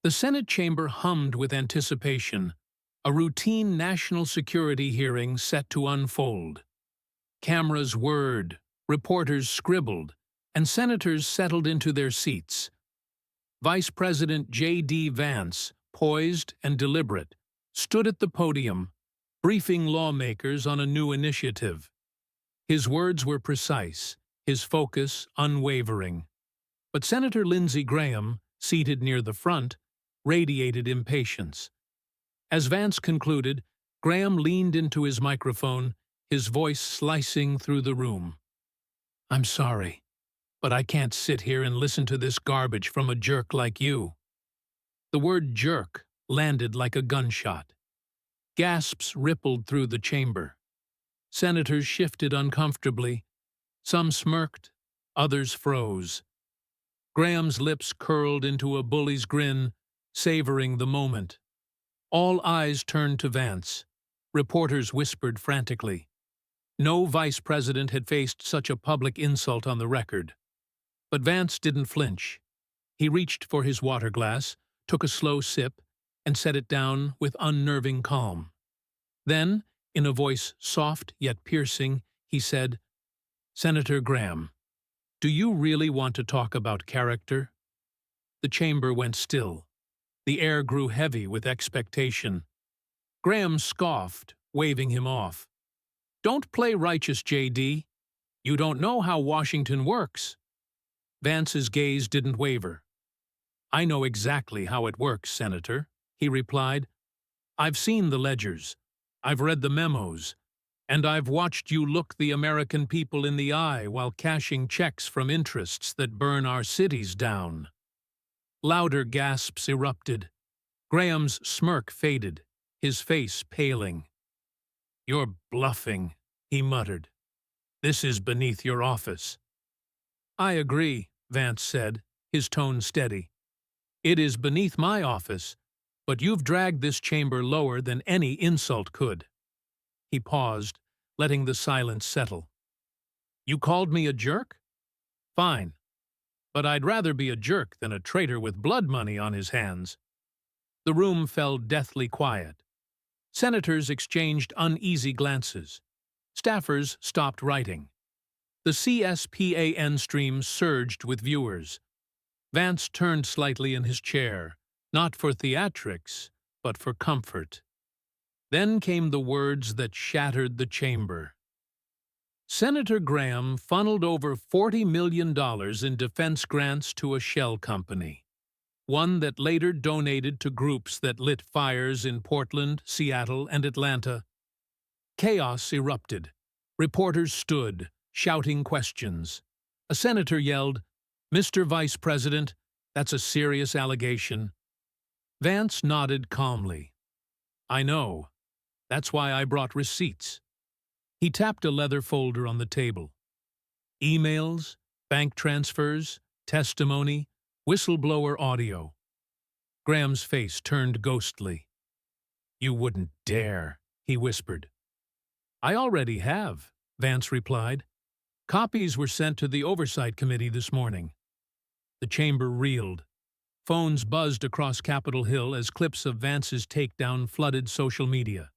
The Senate chamber hummed with anticipation, a routine national security hearing set to unfold. Cameras whirred, reporters scribbled, and senators settled into their seats. Vice President J.D. Vance, poised and deliberate, stood at the podium, briefing lawmakers on a new initiative. His words were precise, his focus unwavering. But Senator Lindsey Graham, seated near the front, radiated impatience. As Vance concluded, Graham leaned into his microphone, his voice slicing through the room. "I'm sorry, but I can't sit here and listen to this garbage from a jerk like you." The word jerk landed like a gunshot. Gasps rippled through the chamber. Senators shifted uncomfortably. Some smirked, others froze. Graham's lips curled into a bully's grin, savoring the moment. All eyes turned to Vance. Reporters whispered frantically. No vice president had faced such a public insult on the record. But Vance didn't flinch. He reached for his water glass, took a slow sip, and set it down with unnerving calm. Then, in a voice soft yet piercing, he said, "Senator Graham, do you really want to talk about character?" The chamber went still. The air grew heavy with expectation. Graham scoffed, waving him off. "Don't play righteous, J.D. You don't know how Washington works." Vance's gaze didn't waver. "I know exactly how it works, Senator," he replied. "I've seen the ledgers. I've read the memos. And I've watched you look the American people in the eye while cashing checks from interests that burn our cities down." Louder gasps erupted. Graham's smirk faded, his face paling. "You're bluffing," he muttered. "This is beneath your office." "I agree," Vance said, his tone steady. "It is beneath my office, but you've dragged this chamber lower than any insult could." He paused, letting the silence settle. "You called me a jerk? Fine. But I'd rather be a jerk than a traitor with blood money on his hands." The room fell deathly quiet. Senators exchanged uneasy glances. Staffers stopped writing. The CSPAN stream surged with viewers. Vance turned slightly in his chair, not for theatrics, but for comfort. Then came the words that shattered the chamber. Senator Graham funneled over $40 million in defense grants to a shell company, one that later donated to groups that lit fires in Portland, Seattle, and Atlanta. Chaos erupted. Reporters stood, shouting questions. A senator yelled, "Mr. Vice President, that's a serious allegation." Vance nodded calmly. "I know. That's why I brought receipts." He tapped a leather folder on the table. Emails, bank transfers, testimony, whistleblower audio. Graham's face turned ghostly. "You wouldn't dare," he whispered. "I already have," Vance replied. "Copies were sent to the Oversight Committee this morning." The chamber reeled. Phones buzzed across Capitol Hill as clips of Vance's takedown flooded social media.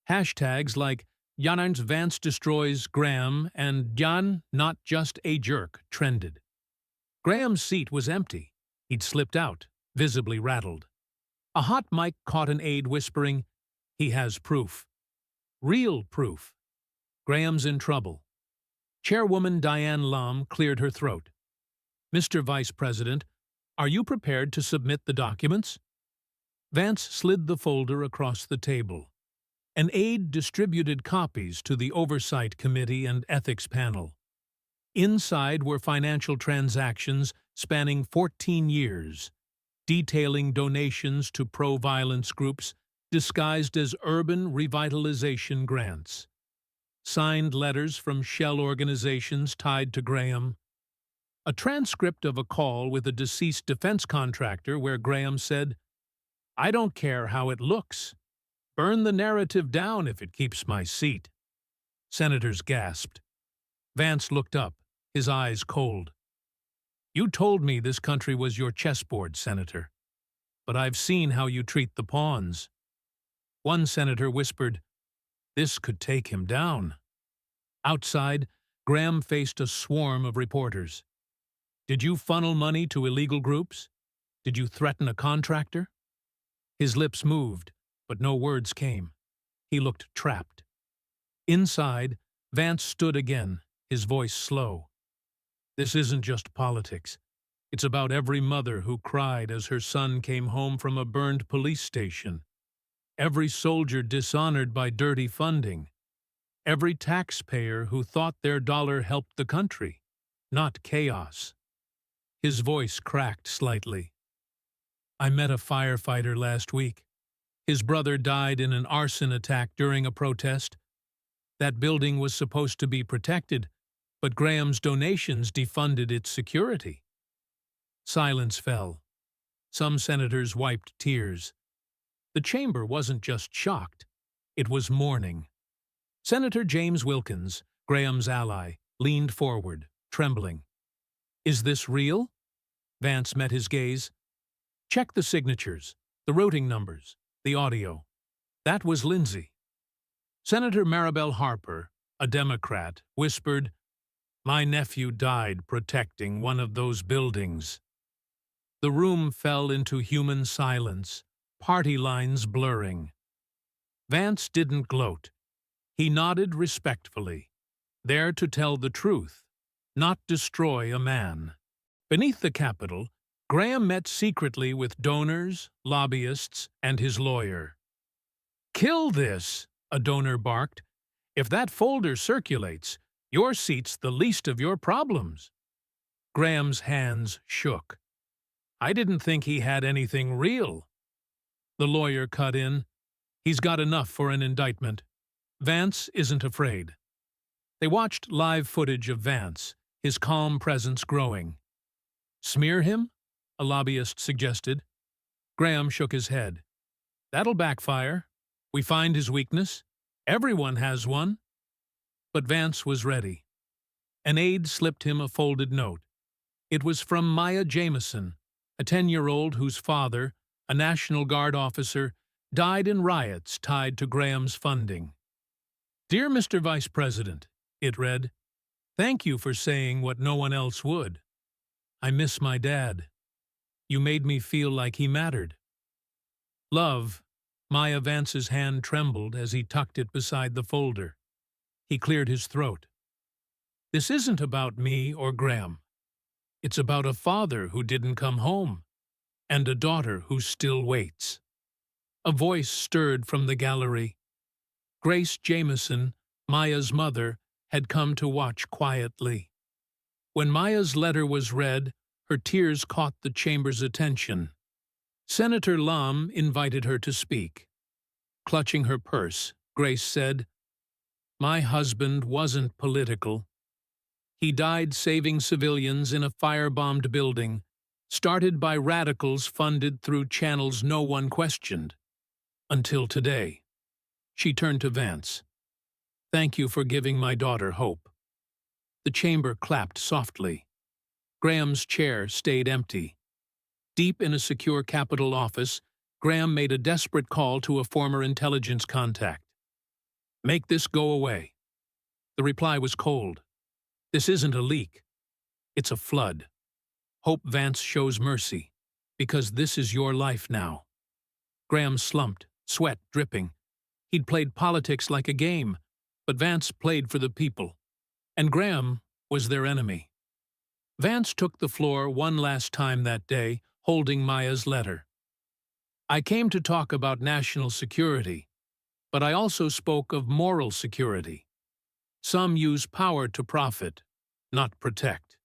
Hashtags like "Janarns Vance destroys Graham" and "Jan, not just a jerk" trended. Graham's seat was empty. He'd slipped out, visibly rattled. A hot mic caught an aide whispering, "He has proof." Real proof. Graham's in trouble. Chairwoman Diane Lum cleared her throat. "Mr. Vice President, are you prepared to submit the documents?" Vance slid the folder across the table. An aide distributed copies to the Oversight Committee and Ethics Panel. Inside were financial transactions spanning 14 years, detailing donations to pro-violence groups disguised as urban revitalization grants. Signed letters from shell organizations tied to Graham. A transcript of a call with a deceased defense contractor where Graham said, "I don't care how it looks. Burn the narrative down if it keeps my seat." Senators gasped. Vance looked up, his eyes cold. "You told me this country was your chessboard, Senator." but I've seen how you treat the pawns." One senator whispered, "This could take him down." Outside, Graham faced a swarm of reporters. "Did you funnel money to illegal groups? Did you threaten a contractor?" His lips moved, but no words came. He looked trapped. Inside, Vance stood again, his voice slow. "This isn't just politics. It's about every mother who cried as her son came home from a burned police station. Every soldier dishonored by dirty funding. Every taxpayer who thought their dollar helped the country, not chaos." His voice cracked slightly. "I met a firefighter last week. His brother died in an arson attack during a protest. That building was supposed to be protected, but Graham's donations defunded its security." Silence fell. Some senators wiped tears. The chamber wasn't just shocked. It was mourning. Senator James Wilkins, Graham's ally, leaned forward, trembling. "Is this real?" Vance met his gaze. "Check the signatures, the routing numbers, the audio." That was Lindsay. Senator Maribel Harper, a Democrat, whispered, "My nephew died protecting one of those buildings." The room fell into human silence, party lines blurring. Vance didn't gloat. He nodded respectfully, there to tell the truth, not destroy a man. Beneath the Capitol, Graham met secretly with donors, lobbyists, and his lawyer. "Kill this," a donor barked. "If that folder circulates, your seat's the least of your problems." Graham's hands shook. "I didn't think he had anything real." The lawyer cut in. "He's got enough for an indictment. Vance isn't afraid." They watched live footage of Vance, his calm presence growing. "Smear him?" a lobbyist suggested. Graham shook his head. "That'll backfire. We find his weakness. Everyone has one." But Vance was ready. An aide slipped him a folded note. It was from Maya Jameson, a 10-year-old whose father, a National Guard officer, died in riots tied to Graham's funding. "Dear Mr. Vice President," it read, "thank you for saying what no one else would. I miss my dad. You made me feel like he mattered. Love." Maya Vance's hand trembled as he tucked it beside the folder. He cleared his throat. "This isn't about me or Graham. It's about a father who didn't come home, and a daughter who still waits." A voice stirred from the gallery. Grace Jameson, Maya's mother, had come to watch quietly. When Maya's letter was read, her tears caught the chamber's attention. Senator Lum invited her to speak. Clutching her purse, Grace said, "My husband wasn't political. He died saving civilians in a firebombed building, started by radicals funded through channels no one questioned. Until today." She turned to Vance. "Thank you for giving my daughter hope." The chamber clapped softly. Graham's chair stayed empty. Deep in a secure Capitol office, Graham made a desperate call to a former intelligence contact. "Make this go away." The reply was cold. "This isn't a leak. It's a flood. Hope Vance shows mercy, because this is your life now." Graham slumped, sweat dripping. He'd played politics like a game, but Vance played for the people, and Graham was their enemy. Vance took the floor one last time that day, holding Maya's letter. "I came to talk about national security, but I also spoke of moral security. Some use power to profit, not protect.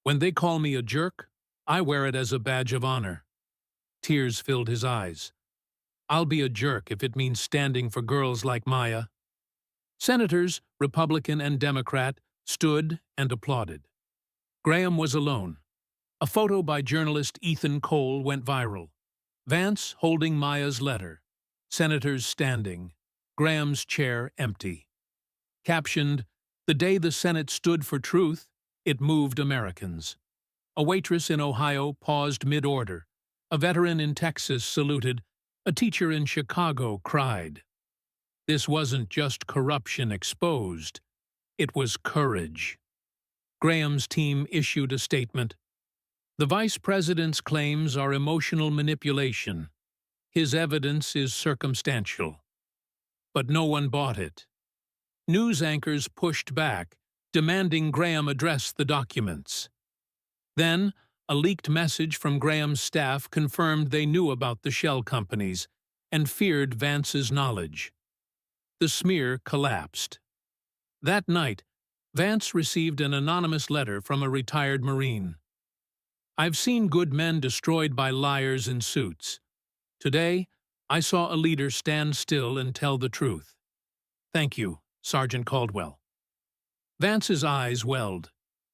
When they call me a jerk, I wear it as a badge of honor." Tears filled his eyes. "I'll be a jerk if it means standing for girls like Maya." Senators, Republican and Democrat, stood and applauded. Graham was alone. A photo by journalist Ethan Cole went viral. Vance holding Maya's letter, senators standing, Graham's chair empty. Captioned, "The day the Senate stood for truth, it moved Americans." A waitress in Ohio paused mid-order, A veteran in Texas saluted. A teacher in Chicago cried. This wasn't just corruption exposed. It was courage. Graham's team issued a statement. The vice president's claims are emotional manipulation. His evidence is circumstantial. But no one bought it. News anchors pushed back, demanding Graham address the documents. Then, a leaked message from Graham's staff confirmed they knew about the shell companies and feared Vance's knowledge. The smear collapsed. That night, Vance received an anonymous letter from a retired Marine. I've seen good men destroyed by liars in suits. Today, I saw a leader stand still and tell the truth. Thank you, Sergeant Caldwell. Vance's eyes welled.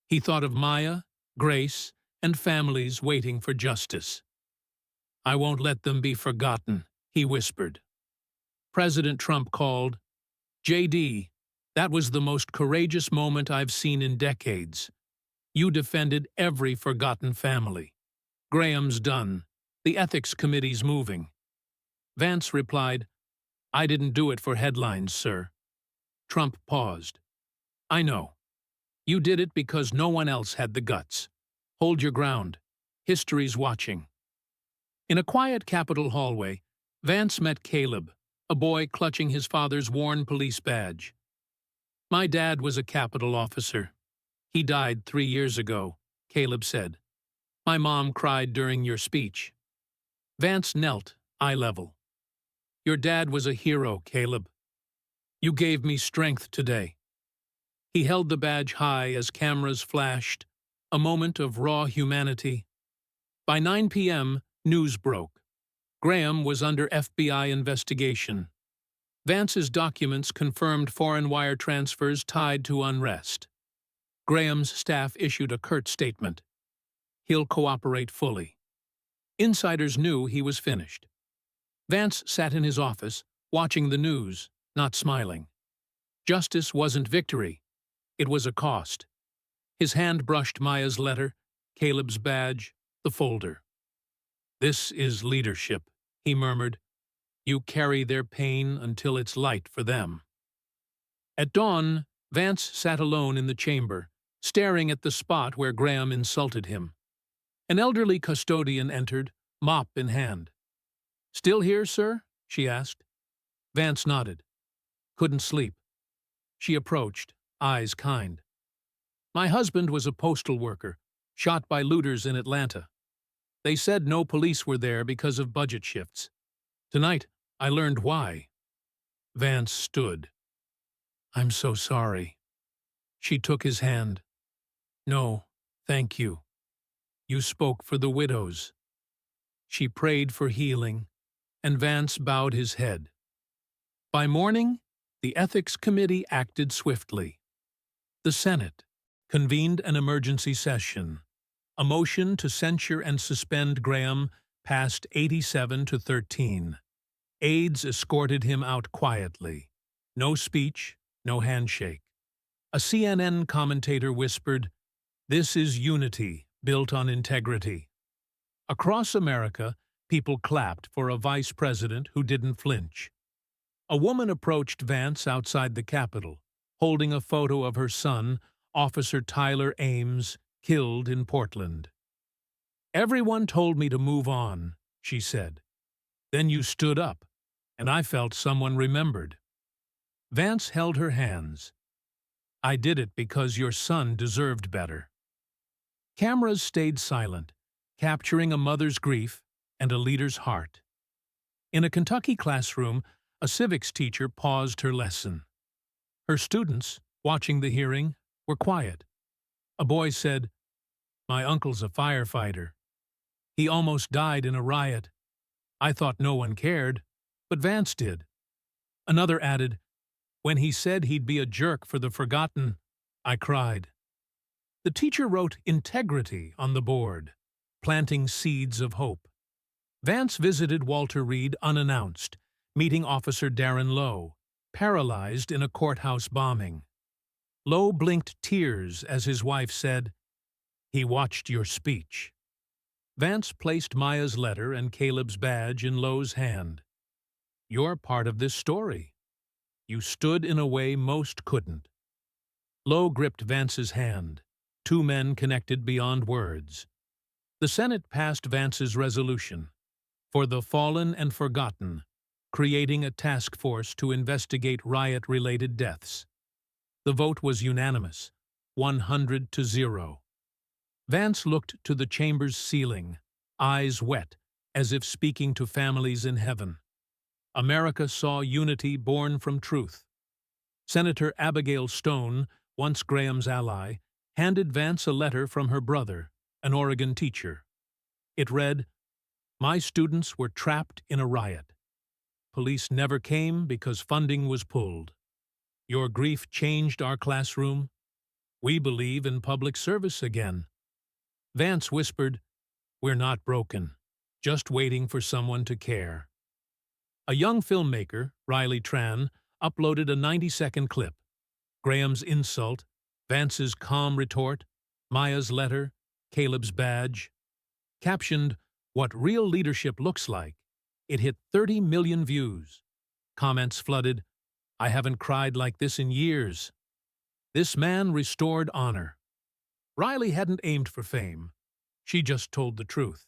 He thought of Maya, Grace, and families waiting for justice. I won't let them be forgotten, he whispered. President Trump called. JD, that was the most courageous moment I've seen in decades. You defended every forgotten family. Graham's done. The ethics committee's moving. Vance replied, I didn't do it for headlines, sir. Trump paused. I know. You did it because no one else had the guts. Hold your ground. History's watching. In a quiet Capitol hallway, Vance met Caleb, a boy clutching his father's worn police badge. My dad was a Capitol officer. He died 3 years ago, Caleb said. My mom cried during your speech. Vance knelt, eye level. Your dad was a hero, Caleb. You gave me strength today. He held the badge high as cameras flashed, a moment of raw humanity. By 9 p.m., news broke. Graham was under FBI investigation. Vance's documents confirmed foreign wire transfers tied to unrest. Graham's staff issued a curt statement. He'll cooperate fully. Insiders knew he was finished. Vance sat in his office, watching the news, not smiling. Justice wasn't victory. It was a cost. His hand brushed Maya's letter, Caleb's badge, the folder. This is leadership, he murmured. You carry their pain until it's light for them. At dawn, Vance sat alone in the chamber, staring at the spot where Graham insulted him. An elderly custodian entered, mop in hand. Still here, sir? She asked. Vance nodded. Couldn't sleep. She approached, eyes kind. My husband was a postal worker, shot by looters in Atlanta. They said no police were there because of budget shifts. Tonight, I learned why. Vance stood. I'm so sorry. She took his hand. No, thank you. You spoke for the widows. She prayed for healing, and Vance bowed his head. By morning, the Ethics Committee acted swiftly. The Senate convened an emergency session. A motion to censure and suspend Graham passed 87-13. Aides escorted him out quietly. No speech, no handshake. A CNN commentator whispered, "This is unity built on integrity." Across America, people clapped for a vice president who didn't flinch. A woman approached Vance outside the Capitol, holding a photo of her son, Officer Tyler Ames, killed in Portland. Everyone told me to move on, she said. Then you stood up, and I felt someone remembered. Vance held her hands. I did it because your son deserved better. Cameras stayed silent, capturing a mother's grief and a leader's heart. In a Kentucky classroom, a civics teacher paused her lesson. Her students, watching the hearing, were quiet. A boy said, "My uncle's a firefighter. He almost died in a riot. I thought no one cared, but Vance did." Another added, "When he said he'd be a jerk for the forgotten, I cried." The teacher wrote integrity on the board, planting seeds of hope. Vance visited Walter Reed unannounced, meeting Officer Darren Lowe, paralyzed in a courthouse bombing. Lowe blinked tears as his wife said, "He watched your speech." Vance placed Maya's letter and Caleb's badge in Lowe's hand. "You're part of this story. You stood in a way most couldn't." Lowe gripped Vance's hand, two men connected beyond words. The Senate passed Vance's resolution, for the fallen and forgotten, creating a task force to investigate riot-related deaths. The vote was unanimous, 100-0. Vance looked to the chamber's ceiling, eyes wet, as if speaking to families in heaven. America saw unity born from truth. Senator Abigail Stone, once Graham's ally, handed Vance a letter from her brother, an Oregon teacher. It read, "My students were trapped in a riot. Police never came because funding was pulled. Your grief changed our classroom. We believe in public service again." Vance whispered, "We're not broken, just waiting for someone to care." A young filmmaker, Riley Tran, uploaded a 90-second clip. Graham's insult, Vance's calm retort, Maya's letter, Caleb's badge. Captioned, "What real leadership looks like." It hit 30 million views. Comments flooded, "I haven't cried like this in years." This man restored honor. Riley hadn't aimed for fame. She just told the truth.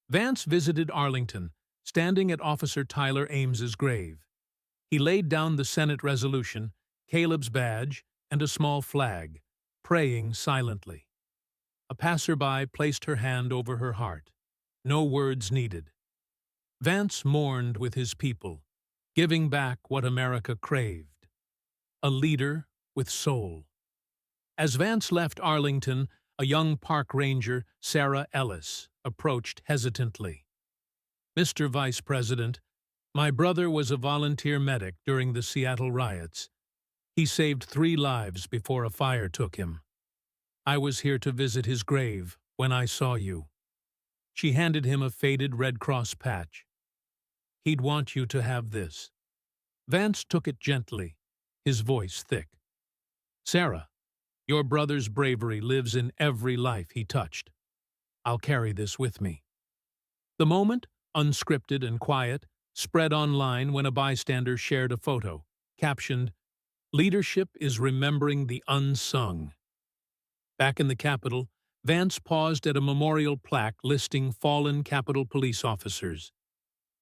Vance visited Arlington, standing at Officer Tyler Ames's grave. He laid down the Senate resolution, Caleb's badge, and a small flag, praying silently. A passerby placed her hand over her heart. No words needed. Vance mourned with his people, giving back what America craved. A leader with soul. As Vance left Arlington, a young park ranger, Sarah Ellis, approached hesitantly. "Mr. Vice President, my brother was a volunteer medic during the Seattle riots. He saved 3 lives before a fire took him. I was here to visit his grave when I saw you." She handed him a faded Red Cross patch. "He'd want you to have this." Vance took it gently, his voice thick. "Sarah, your brother's bravery lives in every life he touched. I'll carry this with me." The moment, unscripted and quiet, spread online when a bystander shared a photo, captioned, "Leadership is remembering the unsung." Back in the Capitol, Vance paused at a memorial plaque listing fallen Capitol police officers.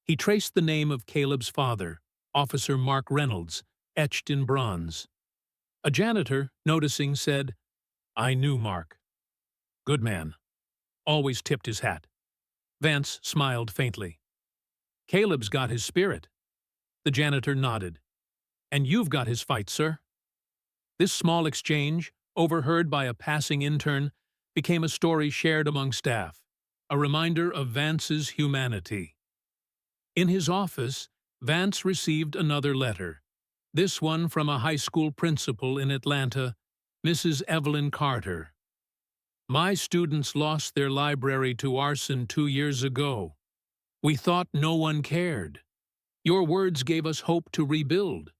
He traced the name of Caleb's father, Officer Mark Reynolds, etched in bronze. A janitor, noticing, said, "I knew Mark. Good man. Always tipped his hat." Vance smiled faintly. "Caleb's got his spirit." The janitor nodded. "And you've got his fight, sir." This small exchange, overheard by a passing intern, became a story shared among staff, a reminder of Vance's humanity. In his office, Vance received another letter, this one from a high school principal in Atlanta, Mrs. Evelyn Carter. "My students lost their library to arson 2 years ago. We thought no one cared. Your words gave us hope to rebuild,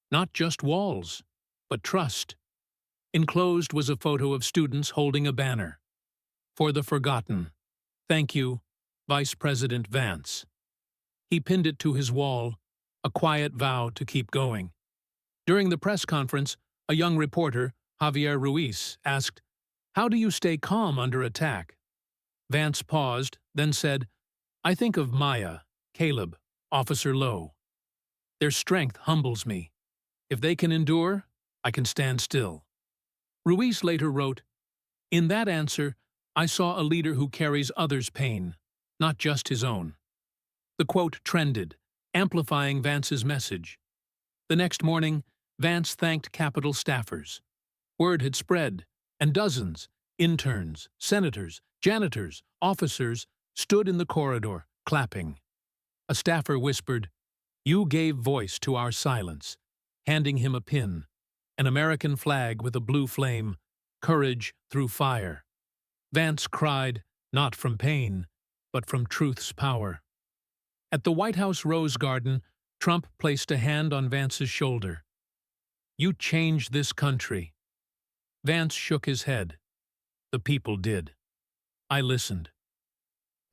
not just walls, but trust." Enclosed was a photo of students holding a banner. "For the forgotten. Thank you, Vice President Vance." He pinned it to his wall, a quiet vow to keep going. During the press conference, a young reporter, Javier Ruiz, asked, "How do you stay calm under attack?" Vance paused, then said, "I think of Maya, Caleb, Officer Lowe. Their strength humbles me. If they can endure, I can stand still." Ruiz later wrote, "In that answer, I saw a leader who carries others' pain, not just his own." The quote trended, amplifying Vance's message. The next morning, Vance thanked Capitol staffers. Word had spread, and dozens, interns, senators, janitors, officers, stood in the corridor, clapping. A staffer whispered, "You gave voice to our silence," handing him a pin, an American flag with a blue flame, "Courage through fire." Vance cried, not from pain, but from truth's power. At the White House Rose Garden, Trump placed a hand on Vance's shoulder. "You changed this country." Vance shook his head. "The people did. I listened."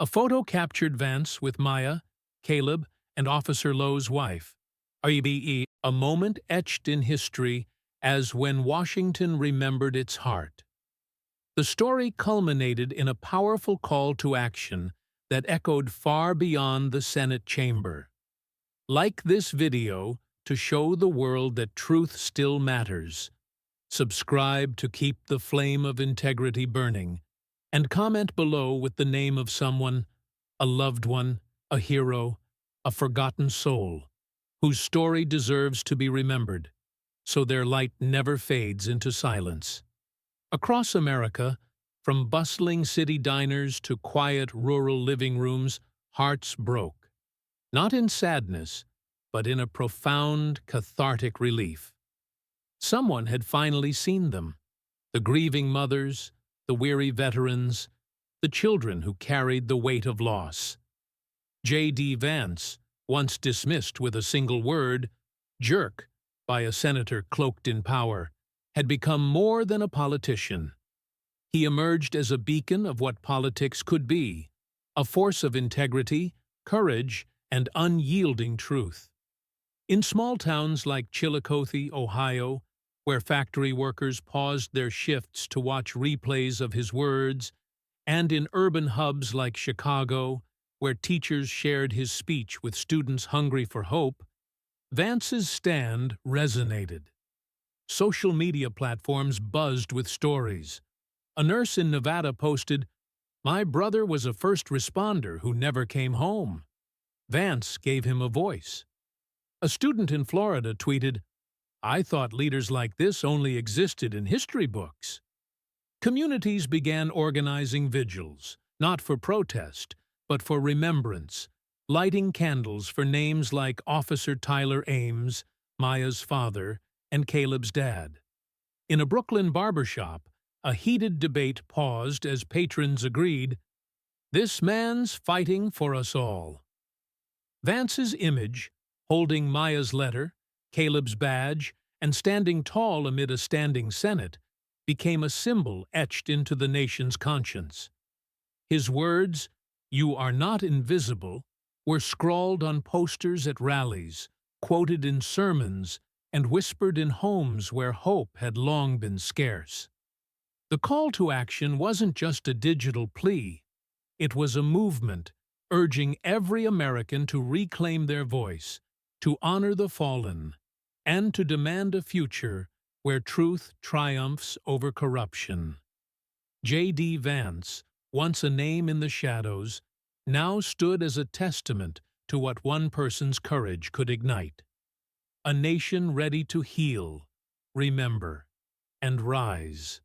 A photo captured Vance with Maya, Caleb, and Officer Lowe's wife. A moment etched in history as when Washington remembered its heart. The story culminated in a powerful call to action that echoed far beyond the Senate chamber. Like this video to show the world that truth still matters. Subscribe to keep the flame of integrity burning, and comment below with the name of someone, a loved one, a hero, a forgotten soul, whose story deserves to be remembered, so their light never fades into silence. Across America, from bustling city diners to quiet rural living rooms, hearts broke. Not in sadness, but in a profound, cathartic relief. Someone had finally seen them, the grieving mothers, the weary veterans, the children who carried the weight of loss. J.D. Vance, once dismissed with a single word, jerk, by a senator cloaked in power, had become more than a politician. He emerged as a beacon of what politics could be, a force of integrity, courage, and unyielding truth. In small towns like Chillicothe, Ohio, where factory workers paused their shifts to watch replays of his words, and in urban hubs like Chicago, where teachers shared his speech with students hungry for hope, Vance's stand resonated. Social media platforms buzzed with stories. A nurse in Nevada posted, "My brother was a first responder who never came home. Vance gave him a voice." A student in Florida tweeted, "I thought leaders like this only existed in history books." Communities began organizing vigils, not for protest, but for remembrance, lighting candles for names like Officer Tyler Ames, Maya's father, and Caleb's dad. In a Brooklyn barbershop, a heated debate paused as patrons agreed, "This man's fighting for us all." Vance's image, holding Maya's letter, Caleb's badge, and standing tall amid a standing Senate, became a symbol etched into the nation's conscience. His words, "You are not invisible," were scrawled on posters at rallies, quoted in sermons, and whispered in homes where hope had long been scarce. The call to action wasn't just a digital plea. It was a movement urging every American to reclaim their voice, to honor the fallen, and to demand a future where truth triumphs over corruption. J.D. Vance, once a name in the shadows, now stood as a testament to what one person's courage could ignite. A nation ready to heal, remember, and rise.